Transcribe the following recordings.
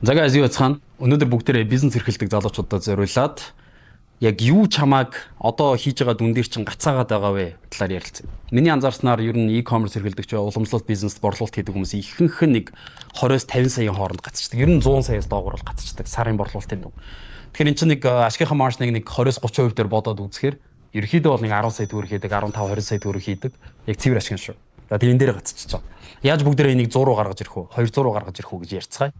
Зага азив яцхан өнөөдөр бүгдээрээ бизнес эрхэлдэг залуучуудад зориулаад яг юу чамааг одоо хийж байгаа дүн дээр чинь гацаагаад байгаа вэ талаар ярилцъя. Миний анзаарснаар ер нь e-commerce эрхэлдэг ч уламжлалт бизнест борлуулалт хийдэг хүмүүс ихэнх нь нэг 20-с 50 саяын хооронд гацчихдаг. Ер нь 100 саяас доогуур бол гацчихдаг сарын борлуулалтын дүн. Тэгэхээр эн чинь нэг ашигынхаа маржныг нэг 20-с 30% дээр бодоод үзэхээр ерөөхдөө бол нэг 10 сая төгрөг хийдэг, 15 20 сая төгрөг хийдэг. Яг цэвэр ашиг шүү. За тэрэн дээр гацчихж байгаа. Яаж бүгдээрээ энийг 100 руу гаргаж ирэх вэ? 200 руу гаргаж ирэх үү гэж ярьцгаая.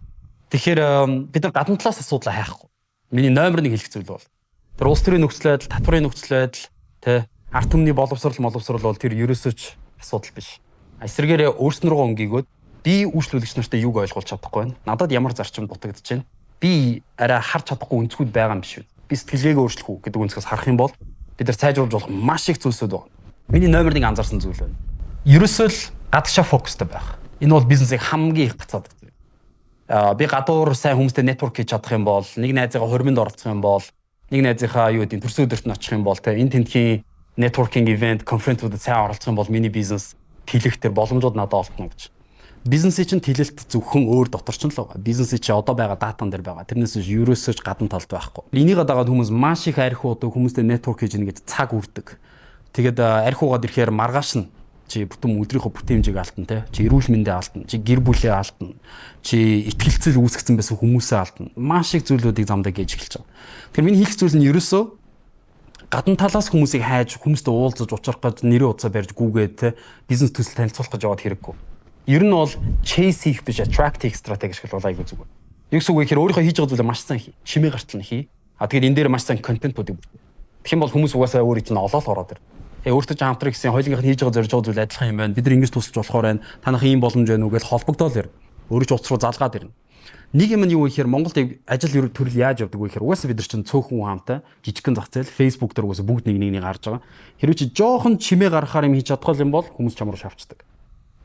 Тэгэхээр бид нар гадна талаас асуудлаа хайхгүй. Миний номер 1 хэлэх зүйл бол тэр улс төрийн нөхцөл байдал, татварын нөхцөл байдал, тэ ард түмний боловсрол бол тэр ерөөсөө ч асуудал биш. Эсвэргээрээ өөрснөрөө өнгийгөөд би үйлчлүүлэгч нартай юуг ойлгуулж чадахгүй байна. Надад ямар зарчим дутагдж байна. Би арай харж чадахгүй өнцгүүд байгаа юм биш үү? Би сэтгэлгээгээ өөрчлөх үү гэдэг үнцгээс харах юм бол бид нар сайжруулж болох маш их зүйлсүүд байна. Миний номер 1 анзаарсан зүйл байна. Ерөөсөө л гадагшаа фокустай байх. Энэ бол бизнесийг хамгийн их гацаадаг. Би гадуур сайн хүмүүстэй нетворк хийж чадах юм бол, нэг найзыгаа хурминд оролцох юм бол, нэг найзынхаа юу гэдэг төрсөн өдөрт нь очих юм бол, тэ энэ тентхийн нетворкинг ивент, конференцуудад сайн оролцох юм бол миний бизнес тэлэхтэр боломжууд надад олдно гэж. Бизнесийн чинь тэлэлт зөвхөн өөр дотор ч л байгаа. Бизнесийн чинь одоо байгаа датан дээр байгаа. Тэрнээс ерөөсөө ч гадна талд байхгүй. Энийг дагаад хүмүүс маш их архиудаг, хүмүүстэй нетворк хийж ингэж цаг үрдэг. Тэгээд архиугаад ирэхээр маргааш нь чи бүтэн өдрийнхөө бүтээн хэмжээг алдна те. Чи эрүүл мэндээ алдна, чи гэр бүлээ алдна, чи итгэлцэл үүсгэсэн байсан хүмүүсээ алдна. Маш их зүйлүүдийг замдаа гэж эхэлж байгаа. Тэгэхээр миний хийх зүйл нь ерөөсөө гадна талаас хүмүүсийг хайж, хүмүүстэй уулзаж, учрах гэж нэрээ утсаа барьж гүүгээд те бизнес төсөл танилцуулах гэж яваад хэрэггүй. Ер нь бол chase хийх биш, attract хийх стратеги шиг бол айгүй зүгээр. Юу гэсэн үг вэ гэхээр өөрийнхөө хийж байгаа зүйлээ маш сайн хий. Шимээ гартлан хий. Тэгээд энэ дээр маш сайн контентуудыг бүтээ. Тэгэх юм бол хүмүүс угаасаа өөрийн чинь олоод ороод ир. Өөртөө ч хамтрах гэсэн хоёулынх нь хийж байгаа зорж байгаа зүйл адилхан юм байна. Бид нар ингэж тусалж болохоор байна. Танах ийм боломж байна уу гэж холбогдоод ир. Өөрөө ч утас руу залгаад ирнэ. Нэг юм нь юу вэ гэхээр Монголд ажил төрөл яаж явдаг вэ гэхээр угаасаа бид нар чинь цөөхөн хамтаа жижигхэн зах зээл Facebook дээр угаасаа бүгд нэг нэг гарч байгаа. Хэрвээ чи жоохон чимээ гаргахаар юм хийж чадахгүй юм бол хүмүүс чамруу шавчдаг.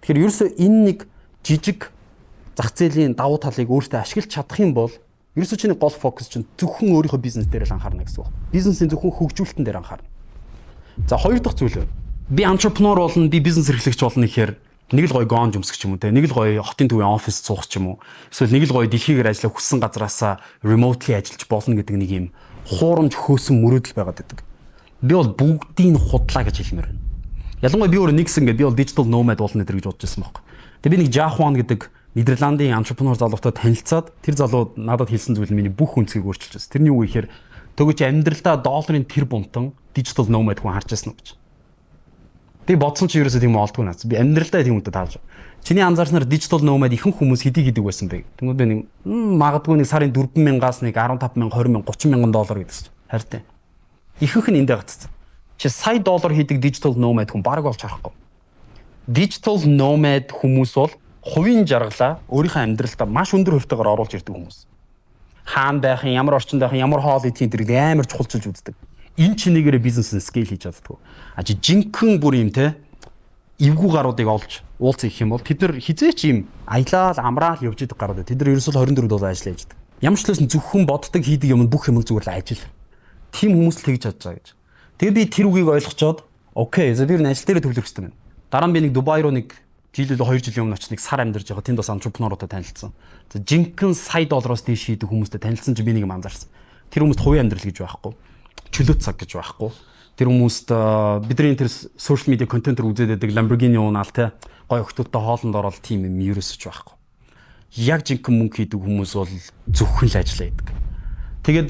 Тэгэхээр ерөөсөө энэ нэг жижиг зах зээлийн давуу талыг өөртөө ашиглаж чадах юм бол ерөөсөө чиний гол фокус чинь зөвхөн өөрийнхөө бизнес дээр л анхаарна гэсэн үг. Бизнесийн зөвхөн хөгжүүлэлтэн дээр анхаарна. За хоёр дахь зүйл. Би entrepreneur болно, би бизнес эрхлэгч болно гэхээр нэг л гоё гонж өмсөх ч юм уу те, нэг л гоё хотын төвийн офис суух ч юм уу. Эсвэл нэг л гоё дэлхийгээр ажиллах хүссэн газараасаа remotely ажиллаж болно гэдэг нэг юм хуурамч хөөсөн мөрөөдөл байгаад байдаг. Би бол бүгдийг худлаа гэж хэлмээр байна. Ялангуяа би өөрөө нэгсэн би бол digital nomad болно гэж бодож байсан байхгүй. Тэгээ би нэг Jaquan гэдэг Нидерландын entrepreneur залуутай танилцаад тэр залуу надад хэлсэн зүйл миний бүх үнцгийг өөрчилж байсан. Тэрний юу гэхээр төгөж амьдралдаа долларын тэр бунтан digital nomad хүн харж байсан уу гэж. Тэгээ бодсон чи ерөөсөө тийм олдгүй наац. Би амьдралдаа тийм үнэтэй таалж. Чиний анзаарснаар digital nomad ихэнх хүмүүс хэдий хийдэг байсан бэ? Тэнгүүд нэг магадгүй нэг сарын 4,000-аас нэг 15,000, 20,000, 30,000 доллар гэдэг. Харин ихэнх нь эндээ гацсан. Чи сая доллар хийдэг digital nomad хүн бараг олж харахгүй. Digital nomad хүмүүс бол хувийн жаргалаа өөрийнхөө амьдралдаа маш өндөр хувьтайгаар оруулж ирдэг хүмүүс. Хаан байхын, ямар орчинд байхын, ямар хоол идэхин тэрийг амар чухалчилж үздэг. Энэ чинийгээрээ бизнесийн скейл хийж чаддаг. Жи жинхэнэ бүр юм те эвгүй гаруудыг олж уулзах гэх юм бол тэд нар хизээч юм аялал амраал явж идэх гарууд. Тэд нар ерөөсөө 24 доллар ажиллаж яадаг. Ямар ч талаас нь зөвхөн боддог хийдэг юм бүх юм зүгээр л ажил. Тим хүмүүс л тэгж чадж байгаа гэж. Тэгээ би тэр үгийг ойлгочоод окей, за би ажил дээр төвлөрөх хэрэгтэй байна. Дараа нь би нэг Дубай руу нэг жилээ 2 жилийн өмнө очиж нэг сар амьдарч байгаа. Тэнд бас entrepreneur-уудтай танилцсан. За жинхэнэ сая доллароос дээш хийдэг хүмүүстэй танилцсан чи би нэг юм анзаарсан. Тэр хүмүүст хувийн амьдрал гэж байхгүй. Чөлөө цаг гэж байхгүй. Тэр хүмүүст бидний тэр social media контентер үзээд байдаг Lamborghini унаал те гой охтуудтай хоолнд ороод тийм юм ерөөсөж байхгүй. Яг жинхэнэ мөнгө хийдэг хүмүүс бол зөвхөн л ажиллаа гэдэг. Тэгээд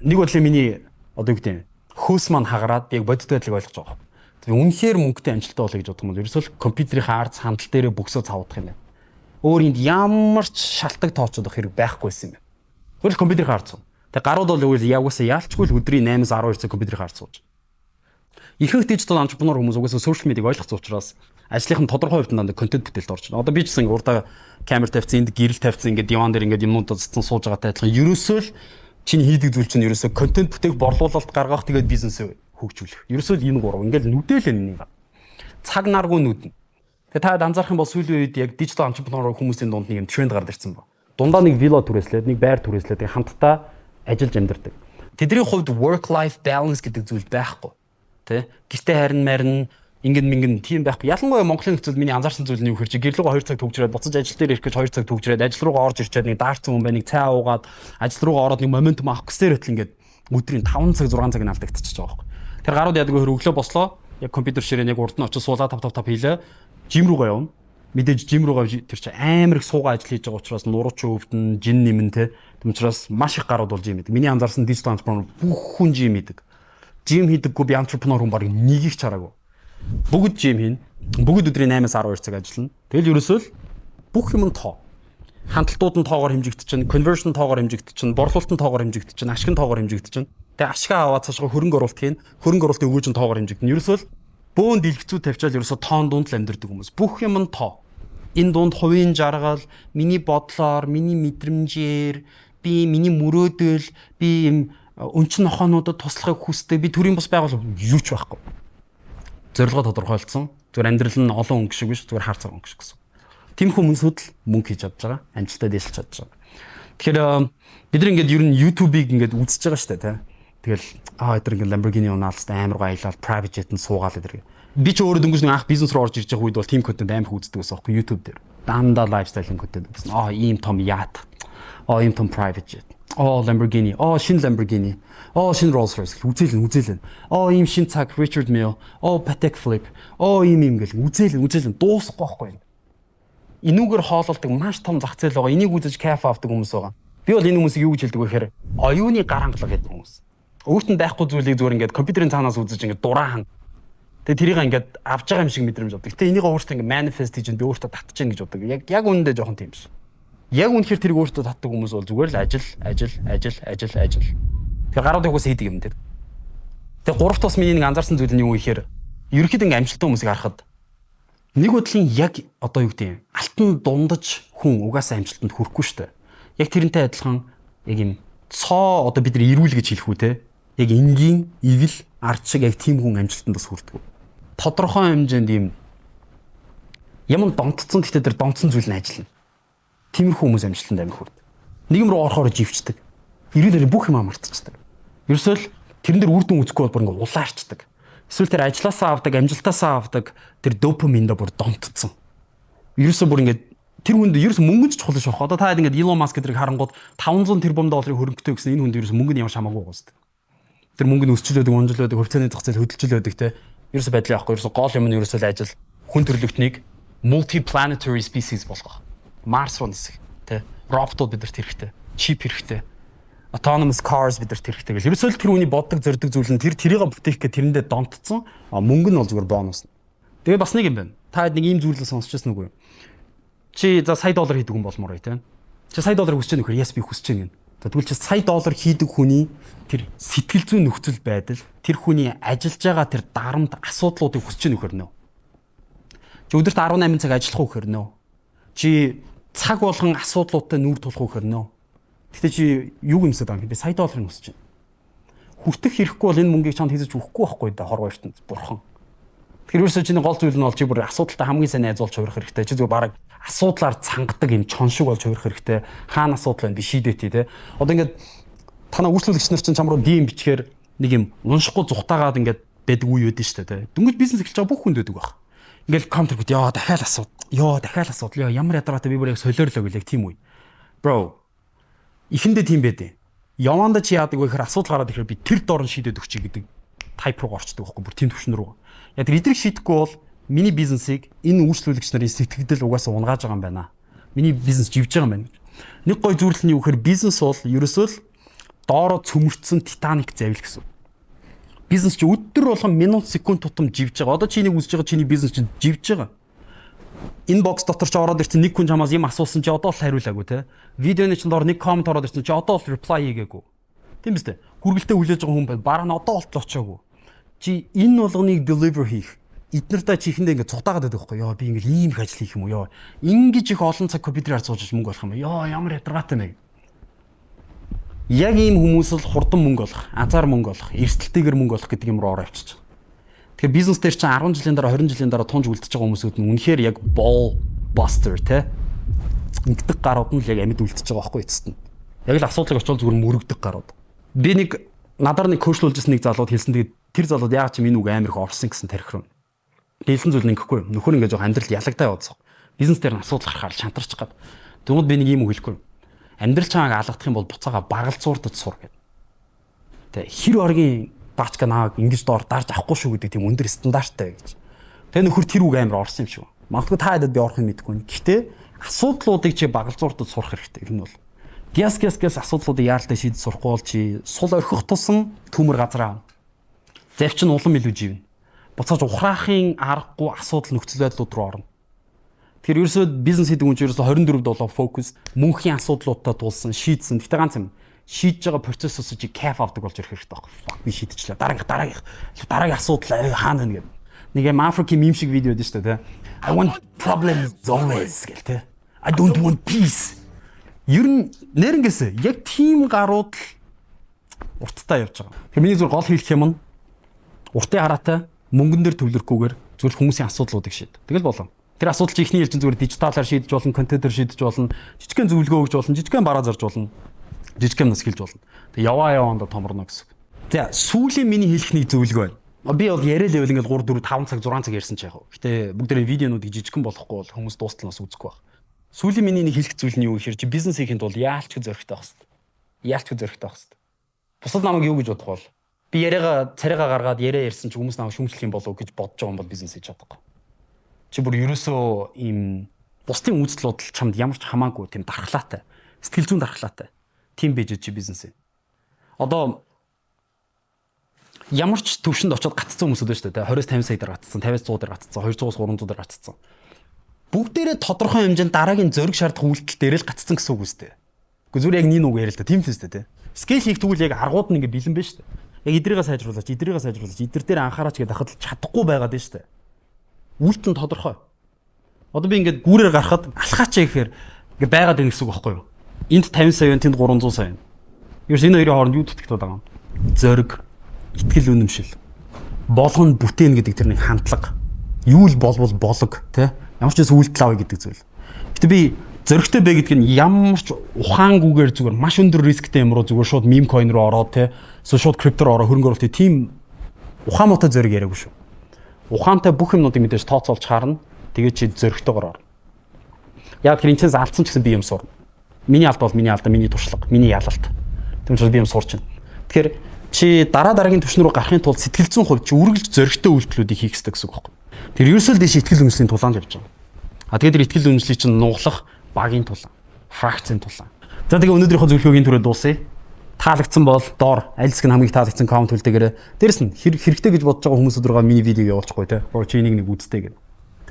нэг бодлоо миний одоо юу гэдэг хөөс маань хагараад яг бодит байдлыг ойлгож байгаа. Тэгээ үнэхээр мөнгөтэй амжилттай болъё гэж бодох юм бол ерөөсөө компьютерийн хаарц хандлт дээрээ бөксөө цавдах юм байна. Өөр энд ямар ч шалтгаан тооцоодох хэрэг байхгүйсэн юм байна. Хөл компьютерийн хаарц. Тэгээ гарууд бол яваасаа яалчгүй л өдрийн 8-12 цаг компьютерийн хаарц сууж. Ихэнх digital entrepreneur хүмүүс угаасаа social media-г ойлгох учраас ажлынх нь тодорхой хувьд дандаа контент бүтээлд орж байна. Одоо би ч гэсэн урдаа камер тавьсан, энд гэрэл тавьсан, ингээд диван дээр ингээд юмнуудад цэцэн сууж байгаатай адилхан ерөөсөө л чиний хийдэг зүйл чинь ерөөсөө контент бүтээх, борлуулалт гаргах, тэгээд бизнесээ хөгжүүлэх. Ерөөсөө л энэ гурав ингээд нүдэл энэ. Цаг наргүй нүдэн. Тэгээ та анзаарах юм бол сүүлийн үед яг digital entrepreneur хүмүүсийн дунд нэг юм тренд гарч ирсэн ба. Дундаа нэг villa түрээслээд, нэг байр түрээслээд хамтдаа ажиллаж амьдардаг. Тэдний хувьд work life balance гэдэг зүйл байхгүй. Тэ? Гэртээ харин марин Ингэн тийм байхгүй. Ялангуяа Монголын нөхцөл миний анзаарсан зүйл нь юу гэхээр чи гэр рүүгээ 2 цаг төгжрээд буцаж ажил дээр ирэх гэж 2 цаг төгжрээд ажил руугаа орж ирчээд нэг даарцсан хүн байна, нэг цай уугаад ажил руугаа ороод нэг моментум авах гэсээр хөтл ингээд өдрийн 5 цаг 6 цаг наалдагдчихж байгаа байхгүй. Тэр гарууд яадаг вэ өглөө бослоо. Яг компьютер ширээн яг урд нь очиж суулаа тав хийлээ. Жим руугаа явна. Мэдээж жим руугаа тэр чи амар их суугаа ажил хийж байгаа учраас нурууч өвдөн, жин нэмэн те. Тэм учраас маш их гарууд болж юм идэг. Миний анзаарсан digital entrepreneur бүх хүн жим идэг. Жим хийдэггүй би entrepreneur хүн баг нэг их чараагүй. Бүгд жим хийн. Бүгд өдрийн 8-аас 12 цаг ажиллана. Тэгэл ерөөсөө л бүх юм нь тоо. Хандлтууд нь тоогоор хэмжигдчихэв, conversion тоогоор хэмжигдчихэв, борлуулалт нь тоогоор хэмжигдчихэв, ашиг нь тоогоор хэмжигдчихэв. Тэгээ ашгаа аваад цаашгаа хөрөнгө оруулалт хийн. Хөрөнгө оруулалтын өгөөж нь тоогоор хэмжигдэнэ. Ерөөсөө л бөөн дэлгэцүү тавьчаал ерөөсөө тоон дунд л амьдэрдэг хүмүүс. Бүх юм нь тоо. Энэ дунд хувийн жаргал, миний бодлоор, миний мэдрэмжээр, би миний мөрөөдөл, би юм өнчин нохоонуудад туслахыг хүсдэг. Би төрийн бас байгууллага юу ч байхгүй. Зорилгоо тодорхойлцсон. Зүгээр амьдрал нь олон өнгө шиг биш, зүгээр хар цаг өнгө шиг гэсэн. Тийм хүмүүсүүд л мөнгө хийж чадж байгаа. Амжилтаа дэслэж чадж байгаа. Тэгэхээр бид нар ингээд ер нь YouTube-ийг ингээд үзэж байгаа шүү дээ, тий. Тэгэл эдгээр ингээд Lamborghini унаалцтай амар гоо аялал private jet нь суугаал эдгээр. Би ч өөрөө дөнгөж нэг анх бизнес руу орж ирж байгаа үед бол team content амар үздэг байсан байхгүй YouTube дээр. Дандаа lifestyle content гэсэн. Ийм том yacht. Ийм том private jet. Lamborghini. Шинэ Lamborghini. Шинэ Rolls Royce үзээлэн. Ийм шинэ цаг Richard Mille. Patek Philippe. Ийм гэл үзээлэн дуусахгүй байхгүй. Энүүгээр хоололдог маш том зах зээл байгаа. Энийг үзэж кайф авдаг хүмүүс байгаа. Би бол энэ хүмүүсийг юу гэж хэлдэг вэ гэхээр оюуны гар хангалга гэдэг хүмүүс. Өөртөө байхгүй зүйлийг зүгээр ингээд компьютерийн цаанаас үзэж ингээд дураахан. Тэгээ тэрийг ингээд авч байгаа юм шиг мэдрэмж авдаг. Гэтэ энийг өөртөө ингээд manifest хийж би өөртөө татчихна гэж бодог. Яг үнэндээ жоохон тийм ш. Яг үнэхээр тэрийг өөртөө татдаг хүмүүс бол зүгээр л ажил. Тэгэхээр гарууд өгөөс хийдэг юм дээр. Тэгээ гуравт бас миний нэг анзаарсан зүйл нь юу гэхээр ерөөхдөө ингээд амжилттай хүмүүсийг харахад нэг бодлын яг одоо юу гэдэг юм алтан дундаж хүн угаасаа амжилтанд хүрэхгүй шүү дээ. Яг тэрнтэй адилхан яг юм цоо одоо бид нар ирүүл гэж хэлэх үү те. Яг энгийн ивэл ард шиг яг тийм хүн амжилтанд бас хүрдэг. Тодорхой хэмжээнд юм юм донтцсон гэхдээ тэр донтсон зүйл нь ажиллана. Тиймэрхүү хүмүүс амжилтанд амир хүрдэг. Нийгэм рүү орохоор живчдэг. Ирүүлэрийн бүх юм мартчихдаг. Ерөөсөө л тэрэн дээр үр дүн үзэхгүй бол бүр ингээ улаарчдаг. Эсвэл тэр ажилласаа авдаг, амжилтаасаа авдаг тэр допаминдаа бүр донтцсон. Ерөөсөө бүр ингээ тэр хүнд ерөөсөө мөнгө ч чухал шүү. Одоо та хэд ингээ Elon Musk гэдгийг харангууд 500 тэрбум долларын хөрөнгөтэй гэсэн энэ хүнд ерөөсөө мөнгө нь ямар шамаагүй гоосдаг. Тэр мөнгө нь өсчлөөдөг, унжлөөдөг, хувьцааны зах зээл хөдөлжлөөдөг те. Ерөөсөө байдлаа явахгүй. Ерөөсөө гол юм нь ерөөсөө л ажил. Хүн төрлөختнийг multi-planetary species болгох. Марс руу нисэх те. Роботууд бидэрт хэрэгтэй. Чип хэрэгтэй. Autonomous cars бидэрт хэрэгтэй гэл. Ерөөсөө л тэр хүний боддог зорддог зүйл нь тэрийг бүтээх гэх тэрэндээ донтцсон. Мөнгө нь бол зүгээр бонус. Тэгээ бас нэг юм байна. Та хэд нэг ийм зүйлээ сонсчихсан үгүй юу? Чи за сая доллар хийдэг хүн болмоор бай те. Чи сая доллар хүсэж байгаа нөхөр yes би хүсэж байна гэн. Тэгвэл чи сая доллар хийдэг хүний тэр сэтгэл зүйн нөхцөл байдал, тэр хүний ажиллаж байгаа тэр дарамт асуудлуудыг хүсэж байгаа нөхөр нөө. Чи өдөрт 18 цаг ажиллах уу хөрнөө. Чи цаг болгон асуудлуудтай нүүр тулах уу хөрнөө. Гэтэ чи юу юмсад байгаа юм бэ? Сая долларыг хүсэж байна. Хүртэх хэрэггүй бол энэ мөнгийг чамд хийж өгөхгүй байхгүй да хорвоо ертөнд бурхан. Тэгэхээр ерөөсөө чиний гол зүйл нь бол чи бүр асуудалтай хамгийн сайн найзуулж хувирах хэрэгтэй. Чи зүгээр бараг асуудлаар цангадаг юм чон шиг болж хувирах хэрэгтэй. Хаана асуудал байна би шийдээтэй те. Одоо ингээд танаа үйлчлүүлэгч нар чинь чам руу DM бичгээр нэг юм уншихгүй зүхтаагаад ингээд байдаг үе үүдэн штэ те. Дөнгөж бизнес эхэлж байгаа бүх хүнд байдаг баг. Ингээд контрбут яа дахиад асуудал. Ямар ядаргаатай би бүр яг солиорлоо гэлээ тийм үе. Bro ихэндээ тийм байдیں۔ Яванда чи яадаг вэ гэхээр асуудал гараад ирэхээр би тэр доор нь шийдээд өгчий гэдэг тайп руу орчдөг байхгүй бүр тийм төвшин рүү. Яг тэр эдрийг шийдэхгүй бол миний бизнесийг энэ үйлчлүүлэгч нарын сэтгэгдэл угаасаа унгааж байгаа юм байна. Миний бизнес живж байгаа юм байна. Нэг гой зүйлс нь юу гэхээр бизнес бол ерөөсөө л доороо цөмөрцсөн Титаник завил гэсэн. Бизнес чи өдөр болгон минут секунд тутам живж байгаа. Одоо чи энийг үзэж байгаа чиний бизнес чи живж байгаа. Энэ бокс дотор ч ороод ирсэн нэг хүн чамаас юм асуусан чи одоо л хариулаагүй те. Видеоны чинь доор нэг коммент ороод ирсэн чи одоо л reply хийгээгүй. Тийм биз дээ. Хүргэлтээ хүлээж байгаа хүн байна. Бараа нь одоо олж очоогүй. Чи энэ болгоныг deliver хийх. Эднэртэй чи ихэндээ ингэ цугтаагаад байдаг байхгүй. Яа би ингээл ийм их ажил хийх юм уу яа. Ингэж их олон цаг компьютераар сууж мөнгө олох юм уу. Яа ямар ядаргаатай мэй. Яг ийм хүмүүс л хурдан мөнгө олох, азар мөнгө олох, эрсдэлтэйгээр мөнгө олох гэдэг юм руу ороо авчиж байгаа. Тэгэхээр бизнес дээр чинь 10 жилийн дараа 20 жилийн дараа тунж үлдчихэж байгаа хүмүүсүүд нь үнэхээр яг ball buster те. Ингэдэг гарууд нь л яг амьд үлдчихэж байгаа байхгүй эцэст нь. Яг л асуудлыг очивол зүгээр мөрөгдөг гарууд. Би нэг надаар нэг коучлуулжсэн нэг залууд хэлсэн тэгээд тэр залууд яагаад ч минь үг амар их орсон гэсэн тарих руу. Хэлсэн зүйл нь ингэхгүй. Нөхөр ингээ жоох амьдрал ялагдаа явуулсан. Бизнес дээр нь асуудал гарахаар шантарч гад. Тэгвэл би нэг юм хэлэхгүй. Амьдрал чамайг алгадах юм бол буцаага багалзуурдад сур гэдэг. Тэ хэр оргийн баачка нааг ингэж доор дарж авахгүй шүү гэдэг тийм өндөр стандарттай гэж. Тэгээ нөхөр тэр үг амар орсон юм шиг. Магадгүй та хэдэд би орохын мэдэхгүй. Гэхдээ асуудлуудыг чи багалзуурдад сурах хэрэгтэй. Энэ бол гэс асуудлуудыг яаралтай шийдэж сурахгүй бол чи сул орхих тусам төмөр газар аав. Завч нь улам илүү живнэ. Буцааж ухраахын аргагүй асуудал нөхцөл байдлууд руу орно. Тэгэхээр ерөөсөө бизнес хийдэг хүн чинь ерөөсөө 24/7 фокус мөнхийн асуудлуудтай тулсан шийдсэн. Гэтэ ганц юм шийдэж байгаа процессоос чи кайф авдаг болж ирэх хэрэгтэй байна. Би шийдчихлээ. Дараагийн асуудал хаана нэг юм Африкийн мим шиг видео дээ шүү дээ. I want problems always гэл тэ. I don't want peace. Ер нь нэрнгэсэ яг тийм гарууд л урттай явж байгаа. Тэгэхээр миний зүр гол хэлэх юм нь уртын хараатай мөнгөн дээр төвлөрөхгүйгээр зөвхөн хүмүүсийн асуудлуудыг шийд. Тэгэл болов. Тэр асуудал чи ихний ээлжин зүгээр дижиталаар шийдэж болно, контентоор шийдэж болно, жижигхэн зөвлөгөө өгж болно, жижигхэн бараа зарж болно, жижигхэн нас хэлж болно. Тэг яваанд томорно гэсэн. За сүүлийн миний хэлэх нэг зөвлөгөө байна. Би бол яриа левел ингээд 3 4 5 цаг 6 цаг ярьсан ч яг. Гэтэ бүгдээ видеонуудыг жижигхэн болохгүй бол хүмүүс дуусталнаас үзэхгүй байх. Сүүлийн миний нэг хэлэх зүйл нь юу гэхээр чи бизнес хийхэд бол яалч зөрөгтэй байх хэрэгтэй. Бусад намайг юу гэж бодох бол би яриагаа царайгаа гаргаад яриа ярьсан чи хүмүүс намайг шүүмжлэх юм болов гэж бодож байгаа юм бол бизнес хийж чадахгүй. Чи бүр ерөөсөө ийм бусдын үйлдэл бодол чамд ямар ч хамаагүй тийм дархлаатай, сэтгэл зүйн дархлаатай. Тийм байж чи бизнес. Одоо ямар ч төвшөнд очиод гацсан хүмүүс өдөө шүү дээ. 20-50 сая дээр гацсан, 50-100 дээр гацсан, 200-300 дээр гацсан. Бүгдээрээ тодорхой хэмжээнд дараагийн зориг шаардах үйлдэл дээр л гацсан гэсэн үг үстэй. Гэхдээ зүгээр яг нэг үг яриа л да. Тийм л үстэй те. Скейл хийх тэгвэл яг аргууд нь ингээ бэлэн байна шүү дээ. Яг эдрийгээ сайжруулаач, эдэр дээр анхаараач гэдэг хахад чадахгүй байгаад байна шүү дээ. Үйлдэл нь тодорхой. Одоо би ингээд гүүрээр гарахад алхаач гэхээр ингээ байгаад байна гэсэн үг байхгүй юу? Энд 50 сая байна, тэнд 300 сая байна. Ерөөс энэ хоёрын хооронд юу дутагдаад байгаа юм? Зориг, итгэл үнэмшил. Болгоно бүтээн гэдэг тэр нэг хандлага. Юу л болвол болог, тэ? Ямар ч зүйл үйлдэл авъя гэдэг зүйл. Гэтэ би зөрөгтэй бэ гэдг нь ямар ч ухаангүйгээр зүгээр маш өндөр рисктэй юм руу зүгээр шууд мем coin руу ороод тэ шууд крипто руу ороо хөрөнгө оруулалт тийм ухаан мотой зөрөг яриаггүй шүү. Ухаантай бүх юмнуудыг мэдээж тооцоолж харна. Тэгээд чи зөрөгтэйгээр ор. Яг тэр энэс алдсан ч гэсэн би юм сурна. Миний алд бол миний алдаа, миний туршлага, миний ялалт. Тийм учраас би юм сурч байна. Тэгэхээр чи дараагийн түвшин рүү гарахын тулд сэтгэл зүйн хувьд чи үргэлж зөрөгтэй үйлдэлүүдийг хийх хэрэгтэй гэсэн үг байхгүй. Тэр ерөөсөө л дэш итгэл үнэмшлийн тулаанд явж байгаа. Тэгээд тэр итгэл үнэмшлийг чинь нуглах багийн тулаан, фракцийн тулаан. За тэгээ өнөөдрийнхөө зөвлөгөөгийн түрүү дуусъя. Таалагдсан бол доор аль хэсэг нь хамгийн таалагдсан коммент үлдээгээрэй. Дээрэс нь хэрэгтэй гэж бодож байгаа хүмүүсүүд рүү миний видеог явуулчихгүй те. Чи нэг үзтээ гэнэ.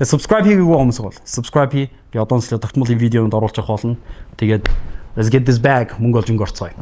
Тэгээ subscribe хийгээгүй хүмүүс бол subscribe хий. Би одоос л тогтмолын видеонд оруулж явах болно. Тэгээд let's get this bag мөнгө олж өнгө орцгоё.